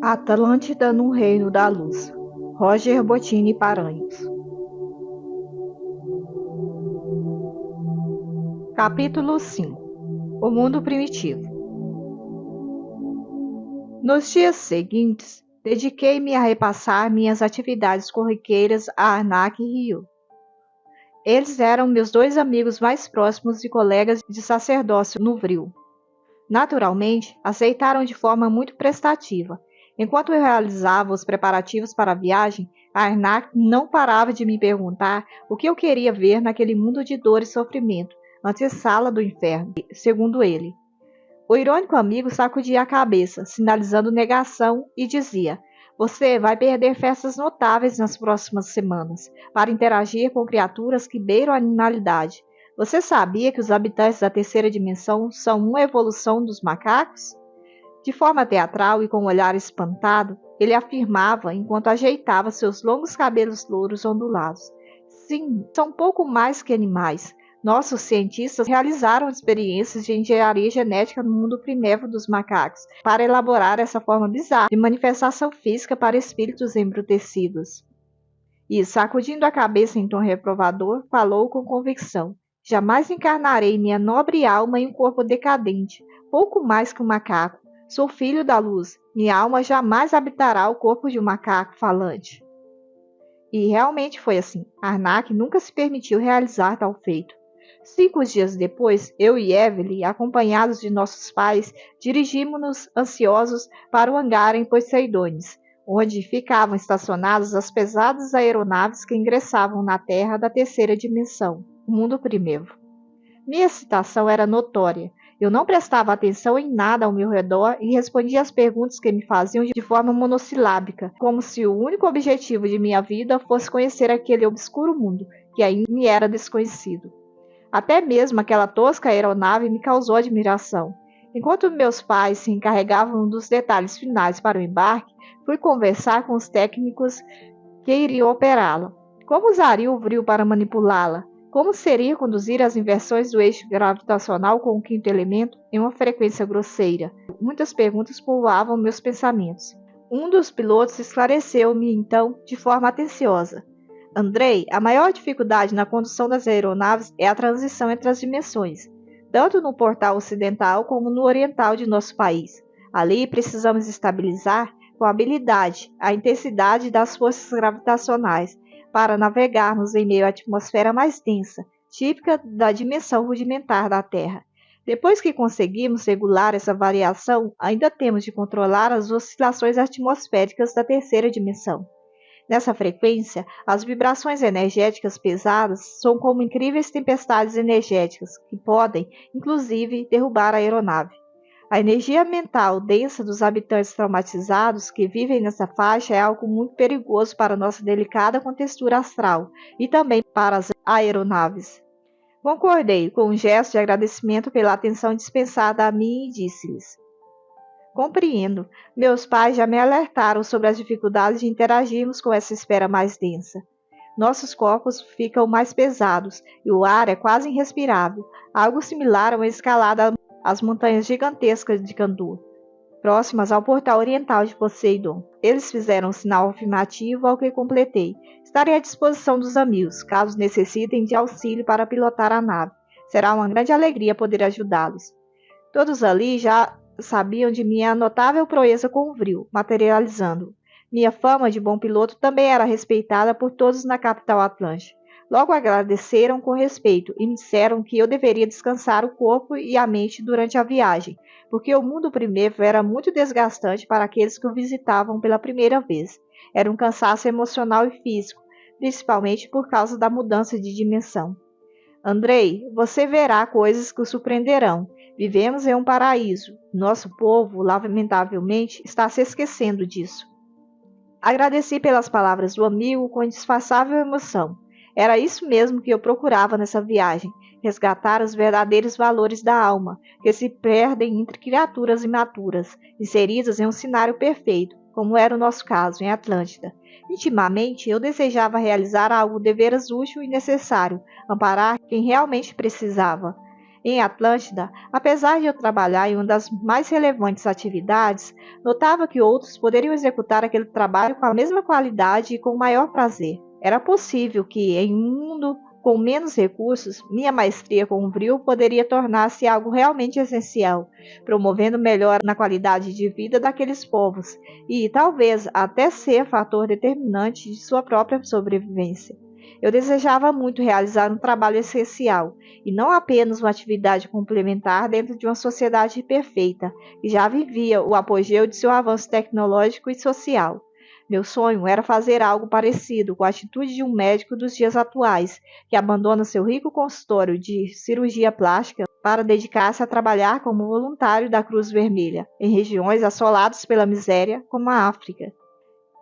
Atlântida no Reino da Luz. Roger Bottini Paranhos. Capítulo 5. O Mundo Primitivo. Nos dias seguintes, dediquei-me a repassar minhas atividades corriqueiras a Arnak e Ryu. Eles eram meus dois amigos mais próximos e colegas de sacerdócio no Vril. Naturalmente, aceitaram de forma muito prestativa. Enquanto eu realizava os preparativos para a viagem, Arnak não parava de me perguntar o que eu queria ver naquele mundo de dor e sofrimento, antessala do inferno, segundo ele. O irônico amigo sacudia a cabeça, sinalizando negação, e dizia: "Você vai perder festas notáveis nas próximas semanas, para interagir com criaturas que beiram a animalidade. Você sabia que os habitantes da terceira dimensão são uma evolução dos macacos?" De forma teatral e com um olhar espantado, ele afirmava enquanto ajeitava seus longos cabelos louros ondulados. "Sim, são pouco mais que animais. Nossos cientistas realizaram experiências de engenharia genética no mundo primevo dos macacos para elaborar essa forma bizarra de manifestação física para espíritos embrutecidos." E, sacudindo a cabeça em tom reprovador, falou com convicção: "Jamais encarnarei minha nobre alma em um corpo decadente, pouco mais que um macaco. Sou filho da luz. Minha alma jamais habitará o corpo de um macaco falante." E realmente foi assim. Arnak nunca se permitiu realizar tal feito. 5 dias depois, eu e Evelyn, acompanhados de nossos pais, dirigimos-nos ansiosos para o hangar em Poseidones, onde ficavam estacionadas as pesadas aeronaves que ingressavam na Terra da terceira dimensão, o mundo primevo. Minha excitação era notória. Eu não prestava atenção em nada ao meu redor e respondia às perguntas que me faziam de forma monossilábica, como se o único objetivo de minha vida fosse conhecer aquele obscuro mundo, que ainda me era desconhecido. Até mesmo aquela tosca aeronave me causou admiração. Enquanto meus pais se encarregavam dos detalhes finais para o embarque, fui conversar com os técnicos que iriam operá-la. Como usaria o Vril para manipulá-la? Como seria conduzir as inversões do eixo gravitacional com o quinto elemento em uma frequência grosseira? Muitas perguntas povoavam meus pensamentos. Um dos pilotos esclareceu-me então de forma atenciosa: "Andrei, a maior dificuldade na condução das aeronaves é a transição entre as dimensões, tanto no portal ocidental como no oriental de nosso país. Ali precisamos estabilizar com habilidade a intensidade das forças gravitacionais para navegarmos em meio à atmosfera mais densa, típica da dimensão rudimentar da Terra. Depois que conseguimos regular essa variação, ainda temos de controlar as oscilações atmosféricas da terceira dimensão. Nessa frequência, as vibrações energéticas pesadas são como incríveis tempestades energéticas que podem, inclusive, derrubar a aeronave. A energia mental densa dos habitantes traumatizados que vivem nessa faixa é algo muito perigoso para nossa delicada contextura astral e também para as aeronaves." Concordei com um gesto de agradecimento pela atenção dispensada a mim e disse-lhes: "Compreendo. Meus pais já me alertaram sobre as dificuldades de interagirmos com essa esfera mais densa. Nossos corpos ficam mais pesados e o ar é quase irrespirável, algo similar a uma escalada às montanhas gigantescas de Kandur, próximas ao portal oriental de Poseidon." Eles fizeram um sinal afirmativo, ao que completei: "Estarei à disposição dos amigos, caso necessitem de auxílio para pilotar a nave. Será uma grande alegria poder ajudá-los." Todos ali já sabiam de minha notável proeza com o Vril, materializando. Minha fama de bom piloto também era respeitada por todos na capital Atlântica. Logo agradeceram com respeito e me disseram que eu deveria descansar o corpo e a mente durante a viagem, porque o mundo primeiro era muito desgastante para aqueles que o visitavam pela primeira vez. Era um cansaço emocional e físico, principalmente por causa da mudança de dimensão. "Andrei, você verá coisas que o surpreenderão. Vivemos em um paraíso. Nosso povo, lamentavelmente, está se esquecendo disso." Agradeci pelas palavras do amigo com indisfarçável emoção. Era isso mesmo que eu procurava nessa viagem: resgatar os verdadeiros valores da alma, que se perdem entre criaturas imaturas, inseridas em um cenário perfeito, como era o nosso caso em Atlântida. Intimamente, eu desejava realizar algo deveras útil e necessário, amparar quem realmente precisava. Em Atlântida, apesar de eu trabalhar em uma das mais relevantes atividades, notava que outros poderiam executar aquele trabalho com a mesma qualidade e com maior prazer. Era possível que, em um mundo com menos recursos, minha maestria com o Vril poderia tornar-se algo realmente essencial, promovendo melhora na qualidade de vida daqueles povos e, talvez, até ser fator determinante de sua própria sobrevivência. Eu desejava muito realizar um trabalho essencial, e não apenas uma atividade complementar dentro de uma sociedade perfeita, que já vivia o apogeu de seu avanço tecnológico e social. Meu sonho era fazer algo parecido com a atitude de um médico dos dias atuais, que abandona seu rico consultório de cirurgia plástica para dedicar-se a trabalhar como voluntário da Cruz Vermelha, em regiões assoladas pela miséria, como a África.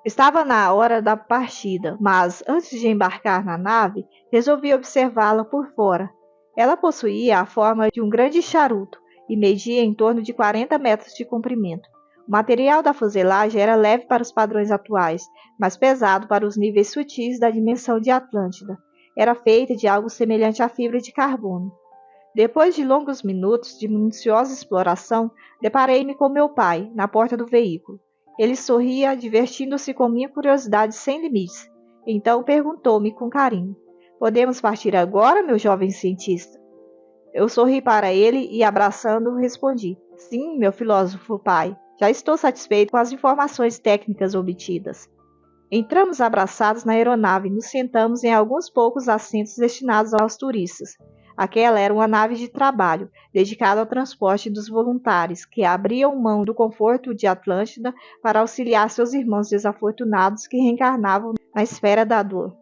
Estava na hora da partida, mas antes de embarcar na nave, resolvi observá-la por fora. Ela possuía a forma de um grande charuto e media em torno de 40 metros de comprimento. O material da fuselagem era leve para os padrões atuais, mas pesado para os níveis sutis da dimensão de Atlântida. Era feita de algo semelhante à fibra de carbono. Depois de longos minutos de minuciosa exploração, deparei-me com meu pai, na porta do veículo. Ele sorria, divertindo-se com minha curiosidade sem limites. Então perguntou-me com carinho: "Podemos partir agora, meu jovem cientista?" Eu sorri para ele e, abraçando-o, respondi: "Sim, meu filósofo pai. Já estou satisfeito com as informações técnicas obtidas." Entramos abraçados na aeronave e nos sentamos em alguns poucos assentos destinados aos turistas. Aquela era uma nave de trabalho, dedicada ao transporte dos voluntários, que abriam mão do conforto de Atlântida para auxiliar seus irmãos desafortunados que reencarnavam na esfera da dor.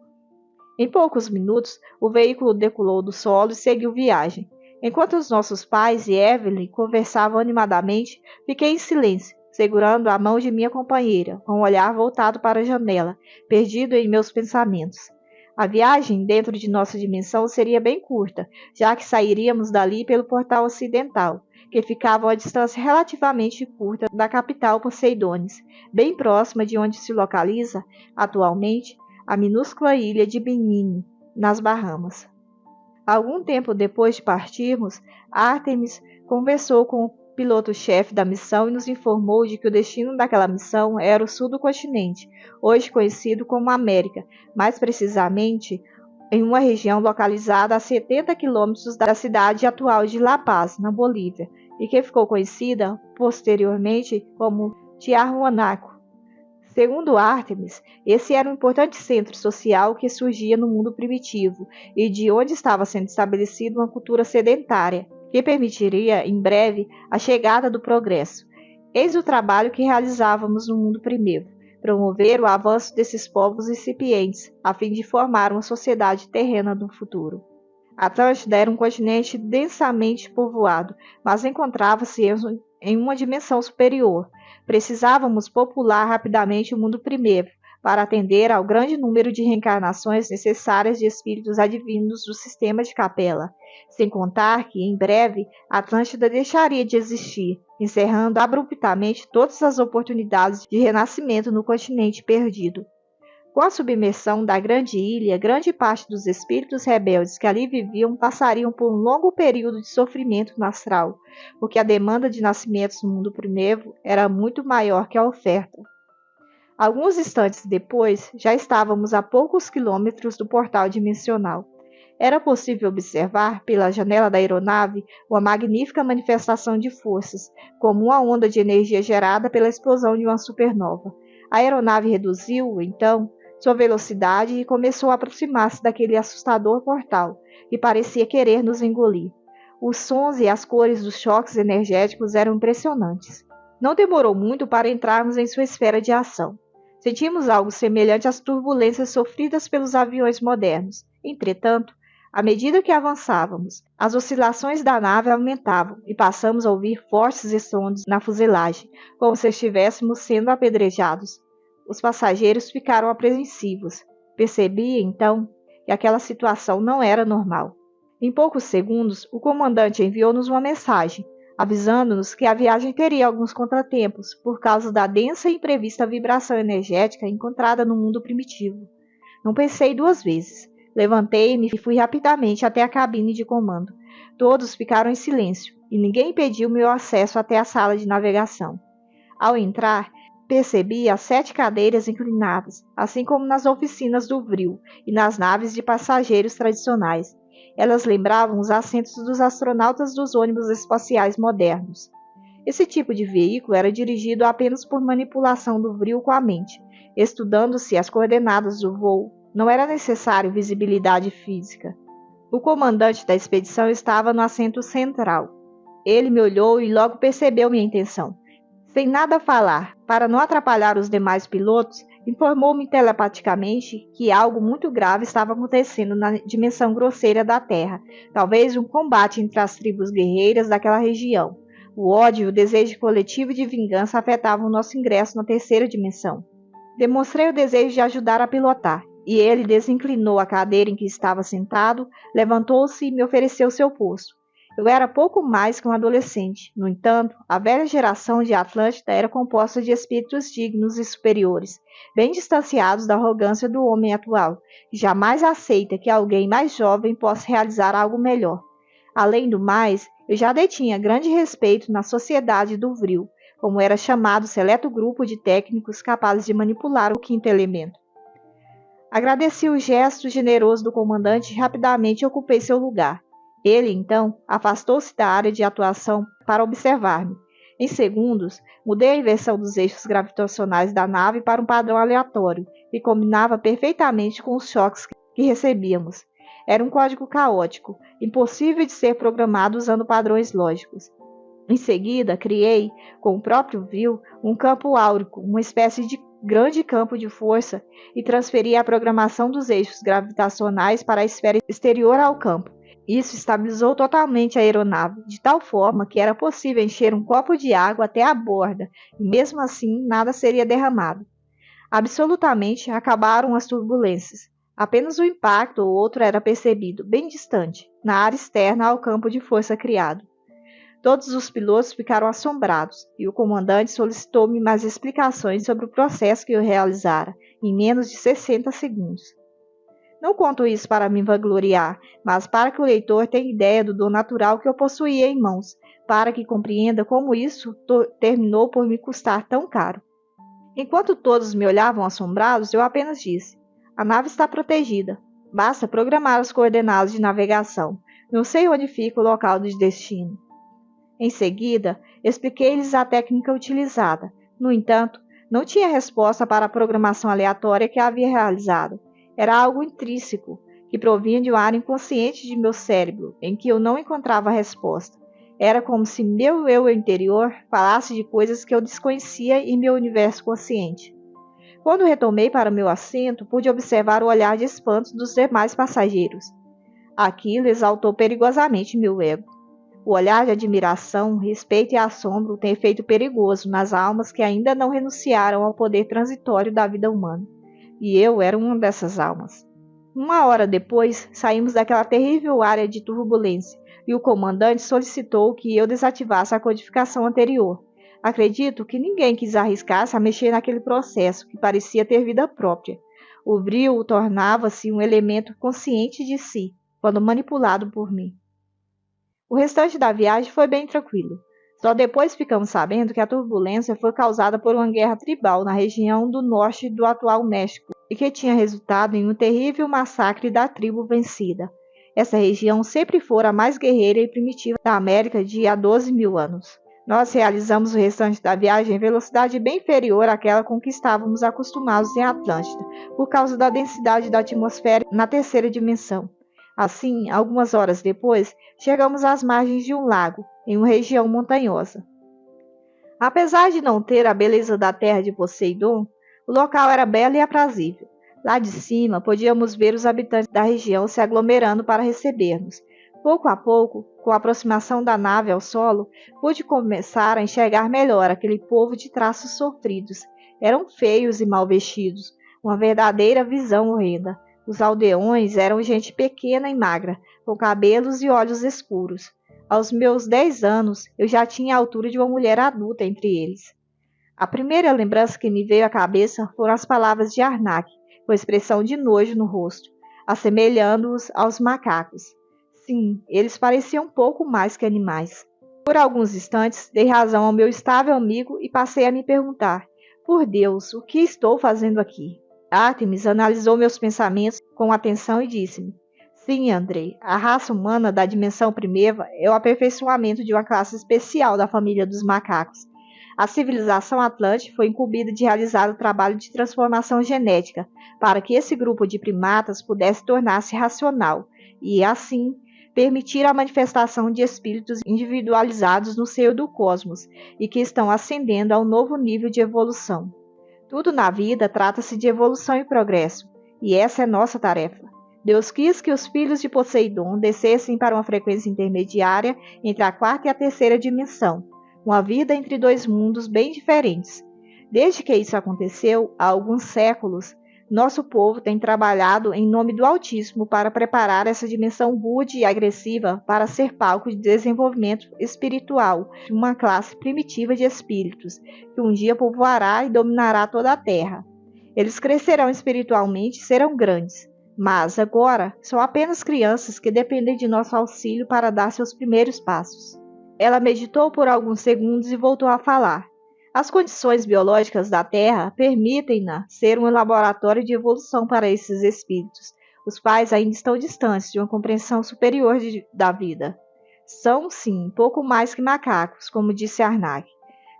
Em poucos minutos, o veículo decolou do solo e seguiu viagem. Enquanto os nossos pais e Evelyn conversavam animadamente, fiquei em silêncio, segurando a mão de minha companheira, com o olhar voltado para a janela, perdido em meus pensamentos. A viagem dentro de nossa dimensão seria bem curta, já que sairíamos dali pelo portal ocidental, que ficava a uma distância relativamente curta da capital Poseidones, bem próxima de onde se localiza, atualmente, a minúscula ilha de Bimini, nas Bahamas. Algum tempo depois de partirmos, Artemis conversou com o piloto-chefe da missão e nos informou de que o destino daquela missão era o sul do continente, hoje conhecido como América, mais precisamente em uma região localizada a 70 quilômetros da cidade atual de La Paz, na Bolívia, e que ficou conhecida posteriormente como Tiahuanaco. Segundo Artemis, esse era um importante centro social que surgia no mundo primitivo e de onde estava sendo estabelecida uma cultura sedentária, que permitiria, em breve, a chegada do progresso. Eis o trabalho que realizávamos no mundo primeiro: promover o avanço desses povos incipientes, a fim de formar uma sociedade terrena do futuro. Atlântida era um continente densamente povoado, mas encontrava-se em uma dimensão superior. Precisávamos popular rapidamente o mundo primeiro, para atender ao grande número de reencarnações necessárias de espíritos advindos do sistema de Capela, sem contar que, em breve, Atlântida deixaria de existir, encerrando abruptamente todas as oportunidades de renascimento no continente perdido. Com a submersão da grande ilha, grande parte dos espíritos rebeldes que ali viviam passariam por um longo período de sofrimento no astral, porque a demanda de nascimentos no mundo primeiro era muito maior que a oferta. Alguns instantes depois, já estávamos a poucos quilômetros do portal dimensional. Era possível observar, pela janela da aeronave, uma magnífica manifestação de forças, como uma onda de energia gerada pela explosão de uma supernova. A aeronave reduziu, então, sua velocidade e começou a aproximar-se daquele assustador portal, que parecia querer nos engolir. Os sons e as cores dos choques energéticos eram impressionantes. Não demorou muito para entrarmos em sua esfera de ação. Sentimos algo semelhante às turbulências sofridas pelos aviões modernos. Entretanto, à medida que avançávamos, as oscilações da nave aumentavam e passamos a ouvir fortes estrondos na fuselagem, como se estivéssemos sendo apedrejados. Os passageiros ficaram apreensivos. Percebi, então, que aquela situação não era normal. Em poucos segundos, o comandante enviou-nos uma mensagem, avisando-nos que a viagem teria alguns contratempos por causa da densa e imprevista vibração energética encontrada no mundo primitivo. Não pensei duas vezes. Levantei-me e fui rapidamente até a cabine de comando. Todos ficaram em silêncio e ninguém impediu meu acesso até a sala de navegação. Ao entrar, percebi as 7 cadeiras inclinadas, assim como nas oficinas do Vril e nas naves de passageiros tradicionais. Elas lembravam os assentos dos astronautas dos ônibus espaciais modernos. Esse tipo de veículo era dirigido apenas por manipulação do Vril com a mente. Estudando-se as coordenadas do voo, não era necessário visibilidade física. O comandante da expedição estava no assento central. Ele me olhou e logo percebeu minha intenção. Sem nada falar, para não atrapalhar os demais pilotos, informou-me telepaticamente que algo muito grave estava acontecendo na dimensão grosseira da Terra, talvez um combate entre as tribos guerreiras daquela região. O ódio e o desejo coletivo de vingança afetavam o nosso ingresso na terceira dimensão. Demonstrei o desejo de ajudar a pilotar, e ele desinclinou a cadeira em que estava sentado, levantou-se e me ofereceu seu posto. Eu era pouco mais que um adolescente. No entanto, a velha geração de Atlântida era composta de espíritos dignos e superiores, bem distanciados da arrogância do homem atual, que jamais aceita que alguém mais jovem possa realizar algo melhor. Além do mais, eu já detinha grande respeito na sociedade do Vril, como era chamado o seleto grupo de técnicos capazes de manipular o quinto elemento. Agradeci o gesto generoso do comandante e rapidamente ocupei seu lugar. Ele, então, afastou-se da área de atuação para observar-me. Em segundos, mudei a inversão dos eixos gravitacionais da nave para um padrão aleatório, que combinava perfeitamente com os choques que recebíamos. Era um código caótico, impossível de ser programado usando padrões lógicos. Em seguida, criei, com o próprio Vril, um campo áurico, uma espécie de grande campo de força, e transferi a programação dos eixos gravitacionais para a esfera exterior ao campo. Isso estabilizou totalmente a aeronave, de tal forma que era possível encher um copo de água até a borda, e mesmo assim nada seria derramado. Absolutamente acabaram as turbulências. Apenas um impacto ou outro era percebido, bem distante, na área externa ao campo de força criado. Todos os pilotos ficaram assombrados, e o comandante solicitou-me mais explicações sobre o processo que eu realizara, em menos de 60 segundos. Não conto isso para me vangloriar, mas para que o leitor tenha ideia do dom natural que eu possuía em mãos, para que compreenda como isso terminou por me custar tão caro. Enquanto todos me olhavam assombrados, eu apenas disse: a nave está protegida. Basta programar as coordenadas de navegação. Não sei onde fica o local de destino. Em seguida, expliquei-lhes a técnica utilizada. No entanto, não tinha resposta para a programação aleatória que havia realizado. Era algo intrínseco, que provinha de uma área inconsciente de meu cérebro, em que eu não encontrava resposta. Era como se meu eu interior falasse de coisas que eu desconhecia em meu universo consciente. Quando retomei para meu assento, pude observar o olhar de espanto dos demais passageiros. Aquilo exaltou perigosamente meu ego. O olhar de admiração, respeito e assombro tem efeito perigoso nas almas que ainda não renunciaram ao poder transitório da vida humana. E eu era uma dessas almas. 1 hora depois, saímos daquela terrível área de turbulência, e o comandante solicitou que eu desativasse a codificação anterior. Acredito que ninguém quis arriscar-se a mexer naquele processo, que parecia ter vida própria. O Vril tornava-se um elemento consciente de si, quando manipulado por mim. O restante da viagem foi bem tranquilo. Só depois ficamos sabendo que a turbulência foi causada por uma guerra tribal na região do norte do atual México e que tinha resultado em um terrível massacre da tribo vencida. Essa região sempre fora a mais guerreira e primitiva da América de há 12 mil anos. Nós realizamos o restante da viagem em velocidade bem inferior àquela com que estávamos acostumados em Atlântida, por causa da densidade da atmosfera na terceira dimensão. Assim, algumas horas depois, chegamos às margens de um lago, em uma região montanhosa. Apesar de não ter a beleza da terra de Poseidon, o local era belo e aprazível. Lá de cima, podíamos ver os habitantes da região se aglomerando para receber-nos. Pouco a pouco, com a aproximação da nave ao solo, pude começar a enxergar melhor aquele povo de traços sofridos. Eram feios e mal vestidos, uma verdadeira visão horrenda. Os aldeões eram gente pequena e magra, com cabelos e olhos escuros. Aos meus 10 anos, eu já tinha a altura de uma mulher adulta entre eles. A primeira lembrança que me veio à cabeça foram as palavras de Arnak, com expressão de nojo no rosto. assemelhando-os aos macacos. Sim, eles pareciam pouco mais que animais. Por alguns instantes, dei razão ao meu estável amigo e passei a me perguntar: por Deus, o que estou fazendo aqui? Artemis analisou meus pensamentos com atenção e disse-me: sim, Andrei, a raça humana da dimensão primeva é o aperfeiçoamento de uma classe especial da família dos macacos. A civilização Atlante foi incumbida de realizar o trabalho de transformação genética para que esse grupo de primatas pudesse tornar-se racional e, assim, permitir a manifestação de espíritos individualizados no seio do cosmos e que estão ascendendo a um novo nível de evolução. Tudo na vida trata-se de evolução e progresso, e essa é nossa tarefa. Deus quis que os filhos de Poseidon descessem para uma frequência intermediária entre a quarta e a terceira dimensão, uma vida entre dois mundos bem diferentes. Desde que isso aconteceu, há alguns séculos, nosso povo tem trabalhado em nome do Altíssimo para preparar essa dimensão rude e agressiva para ser palco de desenvolvimento espiritual de uma classe primitiva de espíritos, que um dia povoará e dominará toda a Terra. Eles crescerão espiritualmente e serão grandes, mas agora são apenas crianças que dependem de nosso auxílio para dar seus primeiros passos. Ela meditou por alguns segundos e voltou a falar. As condições biológicas da Terra permitem-na ser um laboratório de evolução para esses espíritos. Os pais ainda estão distantes de uma compreensão superior da vida. São, sim, pouco mais que macacos, como disse Arnak.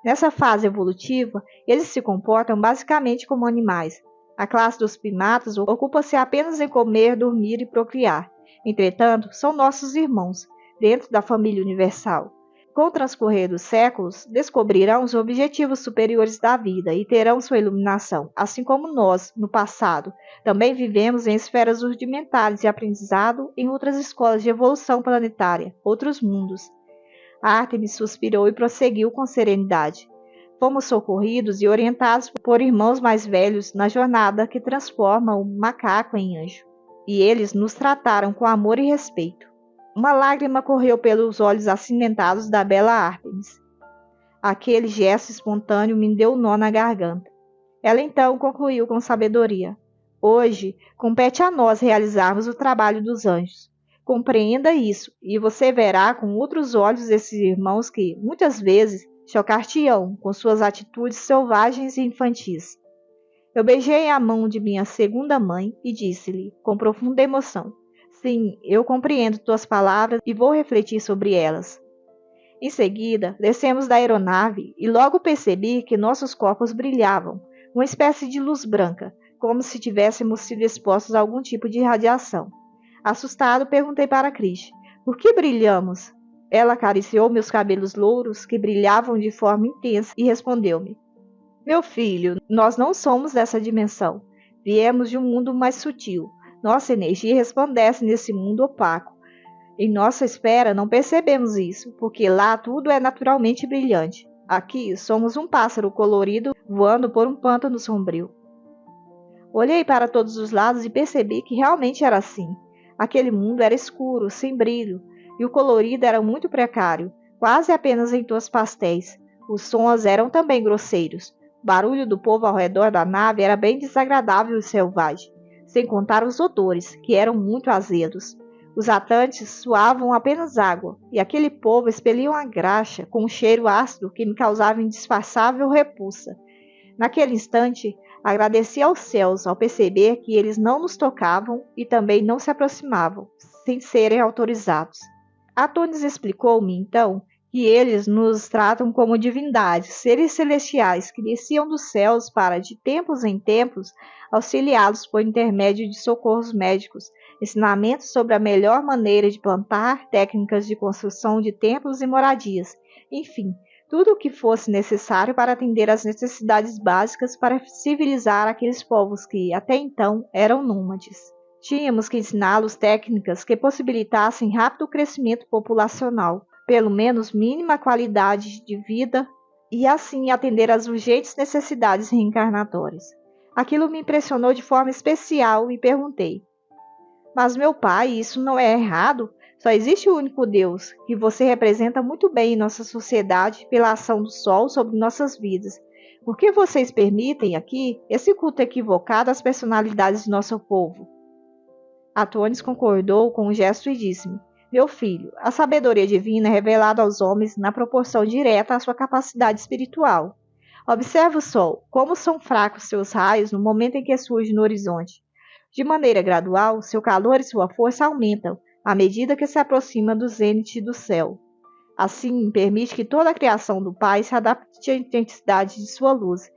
Nessa fase evolutiva, eles se comportam basicamente como animais. A classe dos primatas ocupa-se apenas em comer, dormir e procriar. Entretanto, são nossos irmãos, dentro da família universal. Com o transcorrer dos séculos, descobrirão os objetivos superiores da vida e terão sua iluminação, assim como nós, no passado, também vivemos em esferas rudimentares de aprendizado em outras escolas de evolução planetária, outros mundos. Artemis suspirou e prosseguiu com serenidade. Fomos socorridos e orientados por irmãos mais velhos na jornada que transforma o macaco em anjo, e eles nos trataram com amor e respeito. Uma lágrima correu pelos olhos acinzentados da bela Artemis. Aquele gesto espontâneo me deu um nó na garganta. Ela então concluiu com sabedoria. Hoje, compete a nós realizarmos o trabalho dos anjos. Compreenda isso, e você verá com outros olhos esses irmãos que, muitas vezes, chocar-te-ão com suas atitudes selvagens e infantis. Eu beijei a mão de minha segunda mãe e disse-lhe, com profunda emoção: sim, eu compreendo tuas palavras e vou refletir sobre elas. Em seguida, descemos da aeronave e logo percebi que nossos corpos brilhavam, uma espécie de luz branca, como se tivéssemos sido expostos a algum tipo de radiação. Assustado, perguntei para Krish: por que brilhamos? Ela acariciou meus cabelos louros, que brilhavam de forma intensa, e respondeu-me: meu filho, nós não somos dessa dimensão. Viemos de um mundo mais sutil. Nossa energia resplandece nesse mundo opaco. Em nossa esfera não percebemos isso, porque lá tudo é naturalmente brilhante. Aqui somos um pássaro colorido voando por um pântano sombrio. Olhei para todos os lados e percebi que realmente era assim. Aquele mundo era escuro, sem brilho, e o colorido era muito precário, quase apenas em tons pastéis. Os sons eram também grosseiros. O barulho do povo ao redor da nave era bem desagradável e selvagem, sem contar os odores, que eram muito azedos. Os atlantes suavam apenas água, e aquele povo expelia uma graxa com um cheiro ácido que me causava indisfarçável repulsa. Naquele instante, agradeci aos céus ao perceber que eles não nos tocavam e também não se aproximavam, sem serem autorizados. Atones explicou-me, então, que eles nos tratam como divindades, seres celestiais que desciam dos céus para, de tempos em tempos, auxiliá-los por intermédio de socorros médicos, ensinamentos sobre a melhor maneira de plantar, técnicas de construção de templos e moradias, enfim, tudo o que fosse necessário para atender às necessidades básicas para civilizar aqueles povos que, até então, eram nômades. Tínhamos que ensiná-los técnicas que possibilitassem rápido crescimento populacional, pelo menos mínima qualidade de vida, e assim atender às urgentes necessidades reencarnatórias. Aquilo me impressionou de forma especial e perguntei: mas meu pai, isso não é errado? Só existe o único Deus, que você representa muito bem em nossa sociedade pela ação do sol sobre nossas vidas. Por que vocês permitem aqui esse culto equivocado às personalidades de nosso povo? Atones concordou com o gesto e disse-me: Meu filho, a sabedoria divina é revelada aos homens na proporção direta à sua capacidade espiritual. Observe o sol, como são fracos seus raios no momento em que surge no horizonte. De maneira gradual, seu calor e sua força aumentam à medida que se aproxima do zênite do céu. Assim, permite que toda a criação do Pai se adapte à intensidade de sua luz,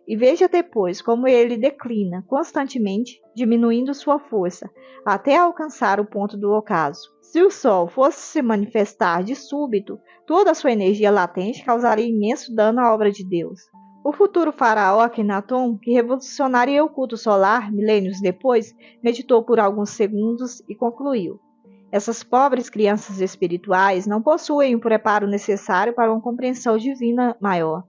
e veja depois como ele declina constantemente, diminuindo sua força, até alcançar o ponto do ocaso. Se o Sol fosse se manifestar de súbito, toda a sua energia latente causaria imenso dano à obra de Deus. O futuro faraó Akhenaton, que revolucionaria o culto solar milênios depois, meditou por alguns segundos e concluiu: Essas pobres crianças espirituais não possuem o preparo necessário para uma compreensão divina maior.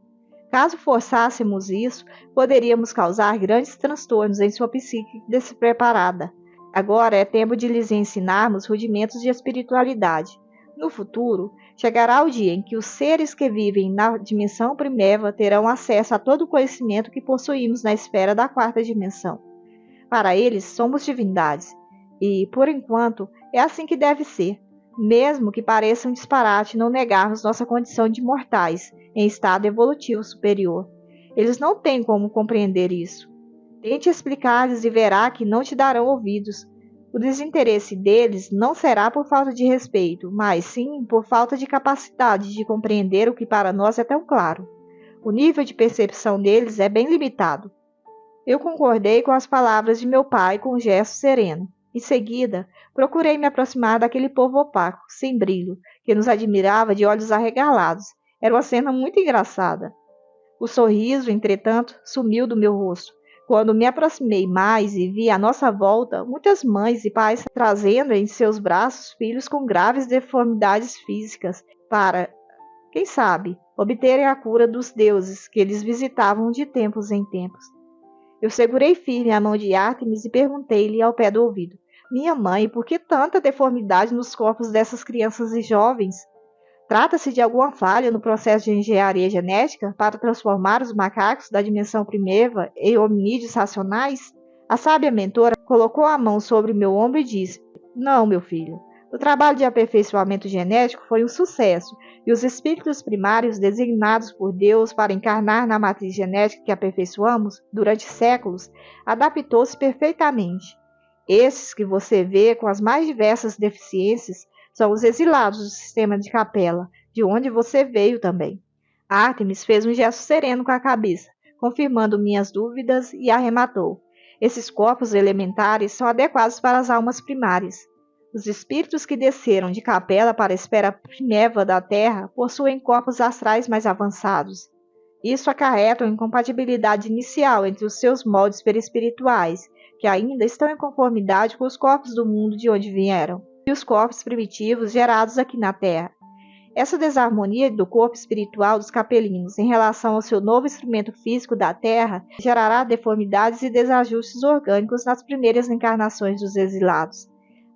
Caso forçássemos isso, poderíamos causar grandes transtornos em sua psique despreparada. Agora é tempo de lhes ensinarmos rudimentos de espiritualidade. No futuro, chegará o dia em que os seres que vivem na dimensão primeva terão acesso a todo o conhecimento que possuímos na esfera da quarta dimensão. Para eles, somos divindades. E, por enquanto, é assim que deve ser. Mesmo que pareça um disparate não negarmos nossa condição de mortais, em estado evolutivo superior. Eles não têm como compreender isso. Tente explicar-lhes e verá que não te darão ouvidos. O desinteresse deles não será por falta de respeito, mas sim por falta de capacidade de compreender o que para nós é tão claro. O nível de percepção deles é bem limitado. Eu concordei com as palavras de meu pai com um gesto sereno. Em seguida, procurei me aproximar daquele povo opaco, sem brilho, que nos admirava de olhos arregalados. Era uma cena muito engraçada. O sorriso, entretanto, sumiu do meu rosto. Quando me aproximei mais e vi à nossa volta muitas mães e pais trazendo em seus braços filhos com graves deformidades físicas para, quem sabe, obterem a cura dos deuses que eles visitavam de tempos em tempos. Eu segurei firme a mão de Ártemis e perguntei-lhe ao pé do ouvido: Minha mãe, por que tanta deformidade nos corpos dessas crianças e jovens? Trata-se de alguma falha no processo de engenharia genética para transformar os macacos da dimensão primeva em hominídeos racionais? A sábia mentora colocou a mão sobre meu ombro e disse: Não, meu filho. O trabalho de aperfeiçoamento genético foi um sucesso, e os espíritos primários designados por Deus para encarnar na matriz genética que aperfeiçoamos durante séculos adaptou-se perfeitamente. Esses que você vê com as mais diversas deficiências são os exilados do sistema de capela, de onde você veio também. Ártemis fez um gesto sereno com a cabeça, confirmando minhas dúvidas, e arrematou: Esses corpos elementares são adequados para as almas primárias. Os espíritos que desceram de capela para a esfera primeva da Terra possuem corpos astrais mais avançados. Isso acarreta uma incompatibilidade inicial entre os seus moldes perispirituais, que ainda estão em conformidade com os corpos do mundo de onde vieram, e os corpos primitivos gerados aqui na Terra. Essa desarmonia do corpo espiritual dos capelinos em relação ao seu novo instrumento físico da Terra gerará deformidades e desajustes orgânicos nas primeiras encarnações dos exilados.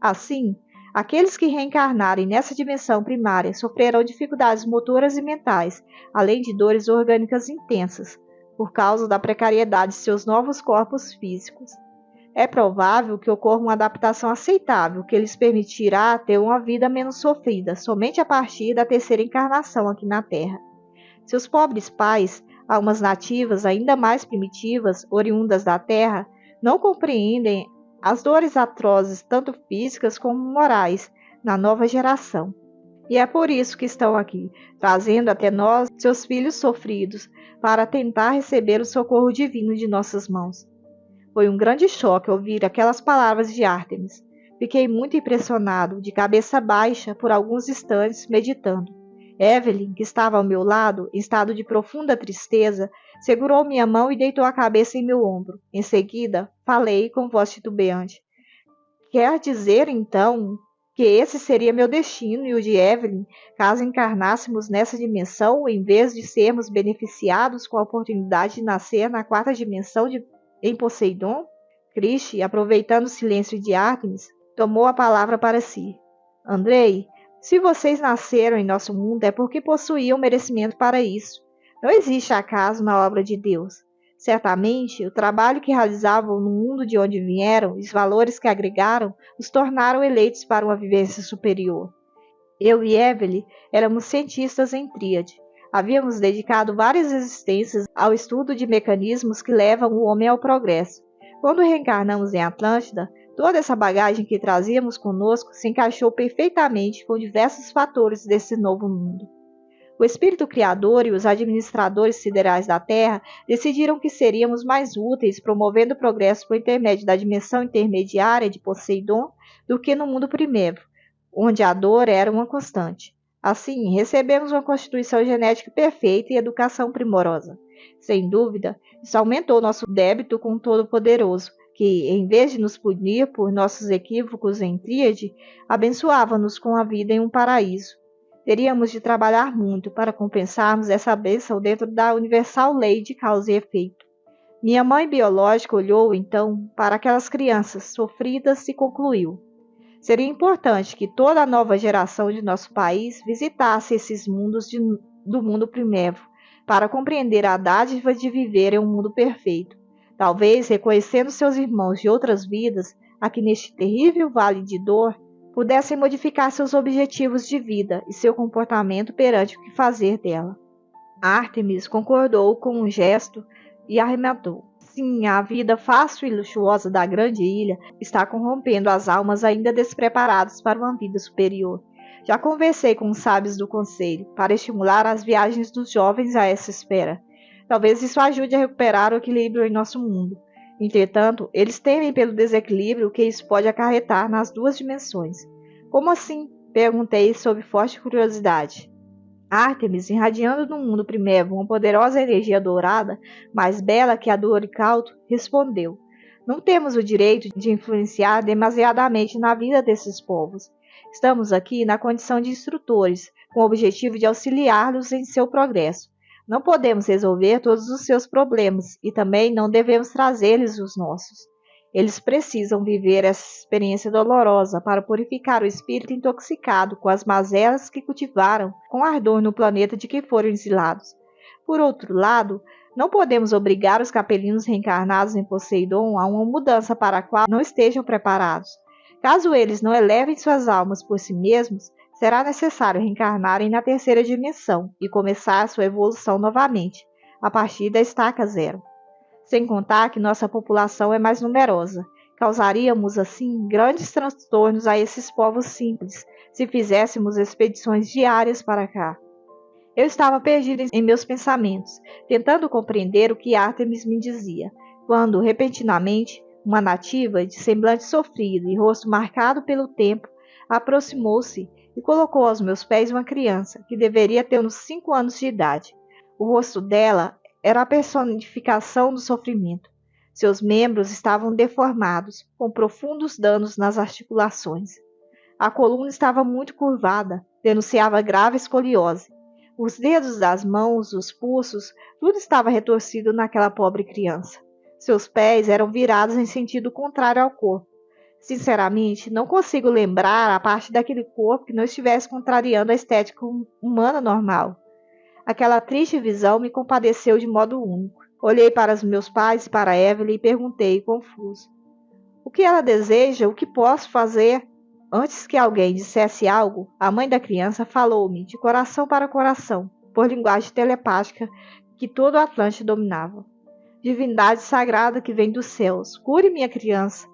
Assim, aqueles que reencarnarem nessa dimensão primária sofrerão dificuldades motoras e mentais, além de dores orgânicas intensas, por causa da precariedade de seus novos corpos físicos. É provável que ocorra uma adaptação aceitável que lhes permitirá ter uma vida menos sofrida somente a partir da terceira encarnação aqui na Terra. Seus pobres pais, almas nativas ainda mais primitivas, oriundas da Terra, não compreendem as dores atrozes, tanto físicas como morais, na nova geração. E é por isso que estão aqui, trazendo até nós seus filhos sofridos, para tentar receber o socorro divino de nossas mãos. Foi um grande choque ouvir aquelas palavras de Ártemis. Fiquei muito impressionado, de cabeça baixa, por alguns instantes, meditando. Evelyn, que estava ao meu lado, em estado de profunda tristeza, segurou minha mão e deitou a cabeça em meu ombro. Em seguida, falei com voz titubeante: Quer dizer, então, que esse seria meu destino e o de Evelyn, caso encarnássemos nessa dimensão, em vez de sermos beneficiados com a oportunidade de nascer na quarta dimensão em Poseidon? Cristi, aproveitando o silêncio de Ártemis, tomou a palavra para si. Andrei, se vocês nasceram em nosso mundo é porque possuíam merecimento para isso. Não existe acaso na obra de Deus. Certamente, o trabalho que realizavam no mundo de onde vieram e os valores que agregaram os tornaram eleitos para uma vivência superior. Eu e Evelyn éramos cientistas em tríade. Havíamos dedicado várias existências ao estudo de mecanismos que levam o homem ao progresso. Quando reencarnamos em Atlântida, toda essa bagagem que trazíamos conosco se encaixou perfeitamente com diversos fatores desse novo mundo. O espírito criador e os administradores siderais da Terra decidiram que seríamos mais úteis promovendo o progresso por intermédio da dimensão intermediária de Poseidon do que no mundo primeiro, onde a dor era uma constante. Assim, recebemos uma constituição genética perfeita e educação primorosa. Sem dúvida, isso aumentou nosso débito com o Todo-Poderoso, que, em vez de nos punir por nossos equívocos em tríade, abençoava-nos com a vida em um paraíso. Teríamos de trabalhar muito para compensarmos essa bênção dentro da universal lei de causa e efeito. Minha mãe biológica olhou, então, para aquelas crianças sofridas e concluiu: seria importante que toda a nova geração de nosso país visitasse esses mundos do mundo primevo, para compreender a dádiva de viver em um mundo perfeito. Talvez, reconhecendo seus irmãos de outras vidas, aqui neste terrível vale de dor, pudessem modificar seus objetivos de vida e seu comportamento perante o que fazer dela. Ártemis concordou com um gesto e arrematou: sim, a vida fácil e luxuosa da grande ilha está corrompendo as almas ainda despreparadas para uma vida superior. Já conversei com os sábios do conselho para estimular as viagens dos jovens a essa esfera. Talvez isso ajude a recuperar o equilíbrio em nosso mundo. Entretanto, eles temem pelo desequilíbrio que isso pode acarretar nas duas dimensões. Como assim? Perguntei sob forte curiosidade. Ártemis, irradiando no mundo primevo uma poderosa energia dourada, mais bela que a do Oricalto, respondeu: não temos o direito de influenciar demasiadamente na vida desses povos. Estamos aqui na condição de instrutores, com o objetivo de auxiliá-los em seu progresso. Não podemos resolver todos os seus problemas e também não devemos trazer-lhes os nossos. Eles precisam viver essa experiência dolorosa para purificar o espírito intoxicado com as mazelas que cultivaram com ardor no planeta de que foram exilados. Por outro lado, não podemos obrigar os capelinos reencarnados em Poseidon a uma mudança para a qual não estejam preparados. Caso eles não elevem suas almas por si mesmos, será necessário reencarnarem na terceira dimensão e começar sua evolução novamente, a partir da estaca zero. Sem contar que nossa população é mais numerosa. Causaríamos, assim, grandes transtornos a esses povos simples, se fizéssemos expedições diárias para cá. Eu estava perdido em meus pensamentos, tentando compreender o que Ártemis me dizia, quando, repentinamente, uma nativa, de semblante sofrido e rosto marcado pelo tempo, aproximou-se e colocou aos meus pés uma criança, que deveria ter uns 5 anos de idade. O rosto dela era a personificação do sofrimento. Seus membros estavam deformados, com profundos danos nas articulações. A coluna estava muito curvada, denunciava grave escoliose. Os dedos das mãos, os pulsos, tudo estava retorcido naquela pobre criança. Seus pés eram virados em sentido contrário ao corpo. Sinceramente, não consigo lembrar a parte daquele corpo que não estivesse contrariando a estética humana normal. Aquela triste visão me compadeceu de modo único. Olhei para os meus pais e para Evelyn e perguntei, confuso: o que ela deseja? O que posso fazer? Antes que alguém dissesse algo, a mãe da criança falou-me de coração para coração, por linguagem telepática que todo o Atlante dominava. Divindade sagrada que vem dos céus, cure minha criança.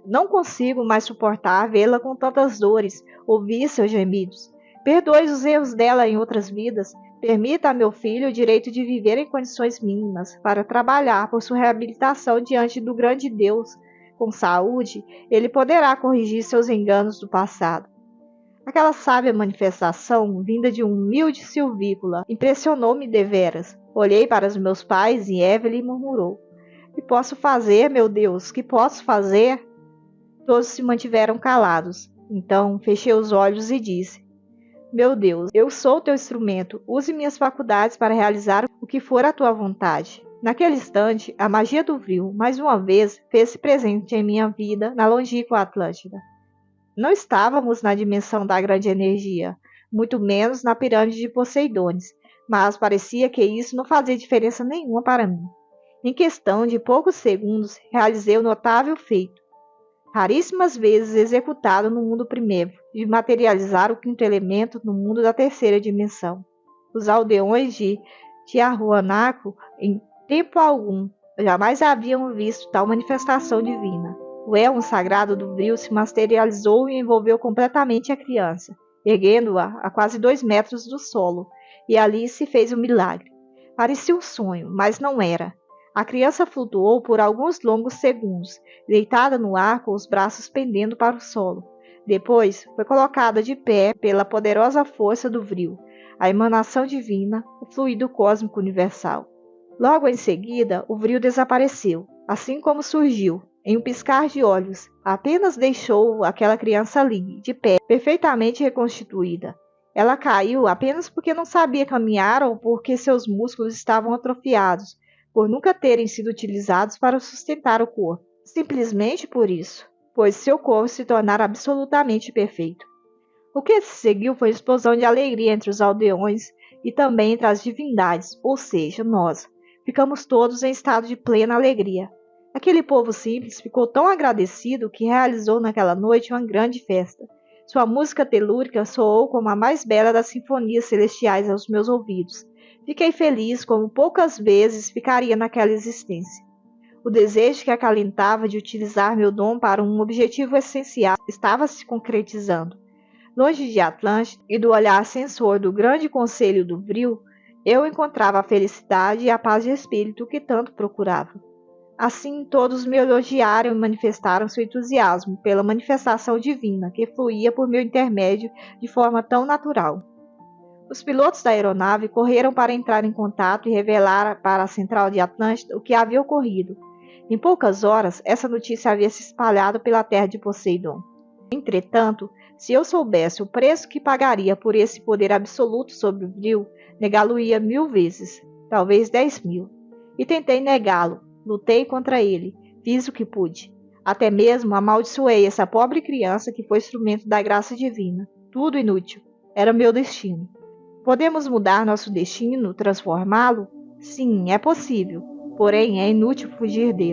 Não consigo mais suportar vê-la com tantas dores, ouvir seus gemidos. Perdoe os erros dela em outras vidas. Permita a meu filho o direito de viver em condições mínimas para trabalhar por sua reabilitação diante do grande Deus. Com saúde, ele poderá corrigir seus enganos do passado. Aquela sábia manifestação, vinda de um humilde silvícola, impressionou-me deveras. Olhei para os meus pais e Evelyn murmurou: que posso fazer, meu Deus? Que posso fazer? Todos se mantiveram calados. Então, fechei os olhos e disse: meu Deus, eu sou teu instrumento. Use minhas faculdades para realizar o que for a tua vontade. Naquele instante, a magia do Vril, mais uma vez, fez-se presente em minha vida na longínqua Atlântida. Não estávamos na dimensão da grande energia, muito menos na pirâmide de Poseidones, mas parecia que isso não fazia diferença nenhuma para mim. Em questão de poucos segundos, realizei o notável feito, raríssimas vezes executado no mundo primeiro, de materializar o quinto elemento no mundo da terceira dimensão. Os aldeões de Tiahuanaco, em tempo algum, jamais haviam visto tal manifestação divina. O elmo sagrado do vril se materializou e envolveu completamente a criança, erguendo-a a quase 2 metros do solo, e ali se fez o milagre. Parecia um sonho, mas não era. A criança flutuou por alguns longos segundos, deitada no ar com os braços pendendo para o solo. Depois, foi colocada de pé pela poderosa força do vril, a emanação divina, o fluido cósmico universal. Logo em seguida, o vril desapareceu, assim como surgiu, em um piscar de olhos. Apenas deixou aquela criança ali, de pé, perfeitamente reconstituída. Ela caiu apenas porque não sabia caminhar ou porque seus músculos estavam atrofiados, por nunca terem sido utilizados para sustentar o corpo. Simplesmente por isso, pois seu corpo se tornara absolutamente perfeito. O que se seguiu foi explosão de alegria entre os aldeões e também entre as divindades, ou seja, nós. Ficamos todos em estado de plena alegria. Aquele povo simples ficou tão agradecido que realizou naquela noite uma grande festa. Sua música telúrica soou como a mais bela das sinfonias celestiais aos meus ouvidos. Fiquei feliz como poucas vezes ficaria naquela existência. O desejo que acalentava de utilizar meu dom para um objetivo essencial estava se concretizando. Longe de Atlântida e do olhar censor do grande conselho do vril, eu encontrava a felicidade e a paz de espírito que tanto procurava. Assim, todos me elogiaram e manifestaram seu entusiasmo pela manifestação divina que fluía por meu intermédio de forma tão natural. Os pilotos da aeronave correram para entrar em contato e revelar para a central de Atlântida o que havia ocorrido. Em poucas horas, essa notícia havia se espalhado pela terra de Poseidon. Entretanto, se eu soubesse o preço que pagaria por esse poder absoluto sobre o vril, negá-lo-ia 1000 vezes, talvez 10.000. E tentei negá-lo, lutei contra ele, fiz o que pude. Até mesmo amaldiçoei essa pobre criança que foi instrumento da graça divina. Tudo inútil. Era meu destino. Podemos mudar nosso destino, transformá-lo? Sim, é possível, porém é inútil fugir dele.